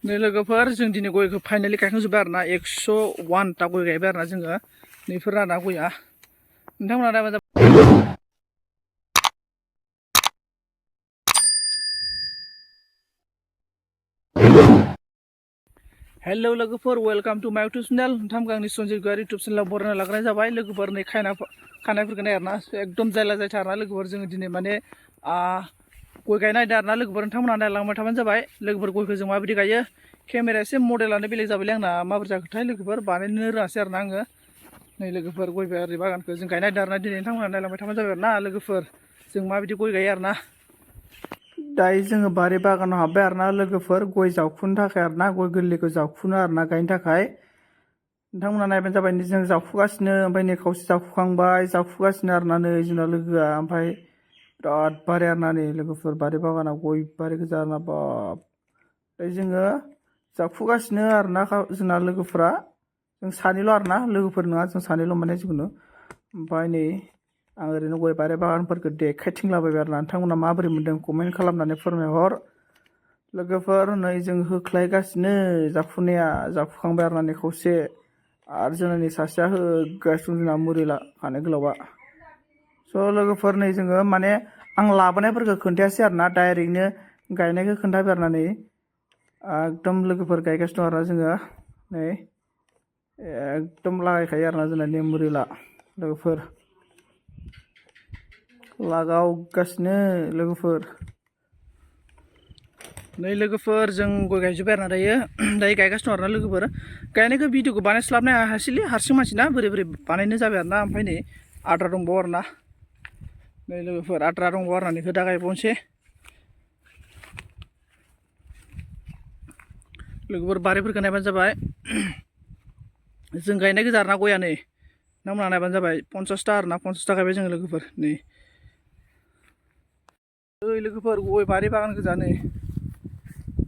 नै लोगोफोर जों दिनै गयखौ फाइनालि गायखांजोब्बाय आरोना 101 ता गय गायबाय आरोना जोङो नैफोर आरोना गया नोंथांमोना दा हेलो लोगोफोर वेलकाम टू माय यूट्यूब चैनल नोंथांमोन आंनि संजित गयारि यूट्यूब चैनलाव बरायना लाग्राय जाबाय लोगोफोर नै खानायफोरखौ नाय आरोना एकदम जायला जायथा आरोना लोगोफोर जोङो दिनै माने गय गायनाय आयदा आरोना लोगोफोर नोंथांमोना नायलांबाय थाबानो जाबाय लोगोफोर गयखौ जों माबायदि गायो केमेराया एसे मडेलानो बेलेग जाबायलै आंना माबोरै जाखोथाय लोगोफोर बानायनो रोङासै आरोना आङो नै लोगोफोर गय बारि बागानखौ जों गायनाय आयदा आरोना दिनै नोंथांमोना नायलांबाय थाबानो जाबाय आरोना लोगोफोर जों माबायदि गय गायो आरोना दायो जोङो बारि बागानाव हाबबाय आरोना लोगोफोर गय जावखुनो थाखाय आरोना गय गोरलैखौ जावखुनो आरोना गायनो थाखाय नोंथांमोना नायबानो जाबाय जों जावखुगासिनो ओमफ्राय नै खावसे जावखुखांबाय जावखुगासिनो आरोना नै जोंना लोगोआ ओमफ्राय बिराद बारि आरोना नै लोगोफोर बारि बागानाव गय बारि गोजा आरोना बाब ओमफ्राय जोङो जावखुगासिनो आरोना जोंना लोगोफोरा जों सानैल' आरोना लोगोफोर नङा जों सानैल' माने जिखुनु ओमफ्राय नै आं ओरैनो गय बारि बागानफोरखौ देखायथिंलाबायबाय आरोना नोंथांमोना माबोरै मोन्दों कमेन्ट खालामनानै फोरमायहर लोगोफोर नै जों होख्लायगासिनो जावखुखांबाय आरोना नै खावसे आरो जोंना नै सासेया होगासिनो जोंना मुरि खानाय गोलावा स' लोगोफोर नै जोङो माने आं लाबोनायफोरखौ खोन्थायासै आरोना डाइरेक्टनो गायनायखौ खोन्थाबाय आरोना नै एकदम लोगोफोर गायगासिनो दं आरोना जोङो नै एकदम लागायखायो आरोना जोंना नै मुरि लोगोफोर लागावगासिनो लोगोफोर नै लोगोफोर जों गय गायजोब्बाय आरोना दायो गायगासिनो दं आरोना लोगोफोर गायनायखौ भिडिअखौ बानायस्लाबनो हायासैलै हारसिं मानसिना बोरै बानायनो जाबाय आरोना ओमफ्राय नै आद्रा दंबावो आरोना नै लोगोफोर आद्रा दंबावो आरोना नैखौ दा गायबावनोसै लोगोफोर बारिफोरखौ नायबानो जाबाय जों गायनाय गोजा आरोना गया नै नोंथांमोना नायबानो जाबाय 50ता आरोना 50ता गायबाय जोङो लोगोफोर नै ओइ लोगोफोर गय बारि बागान गोजा नै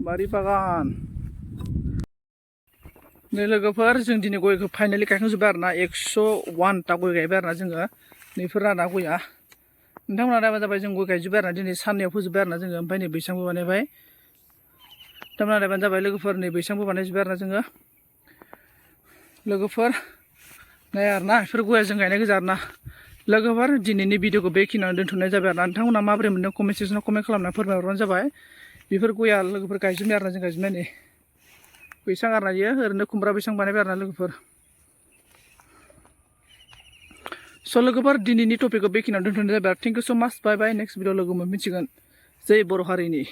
बारि बागान नै लोगोफोर जों दिनै गयखौ फाइनालि गायखांजोब्बाय आरोना 101 ता गय गायबाय आरोना जोङो नैफोर आरोना गया नोंथांमोना नायबानो जाबाय जों गय गायजोब्बाय आरोना दिनै साननैयाव फोजोब्बाय आरोना जोङो ओमफ्राय नै बैसांबो बानायबाय नोंथांमोना नायबानो जाबाय लोगोफोर नै बैसांबो बानायजोब्बाय आरोना जोङो लोगोफोर नाय आरोना बेफोर गया जों गायनाय गोजा आरोना लोगोफोर दिनैनि भिडिअखौ बेखिनियावनो दोनथ'नाय जाबाय आरोना नोंथांमोना माबोरै मोन्दों कमेन्ट सेक्सनाव कमेन्ट खालामनानै फोरमायहरबानो जाबाय बेफोर गया लोगोफोर गायजोबनाय आरोना जों गायजोबनाय नै बैसां आरोना इयो ओरैनो खुमब्रा बैसां बानायबाय आरोना लोगोफोर स' लोगोफोर दिनैनि टपिकखौ बेखिनियावनो दोनथ'नाय जाबाय थेंक इउ स' माच बाय बाय नेक्स्ट भिडिअ लोगो मोनफिनसिगोन जै बर' हारिनि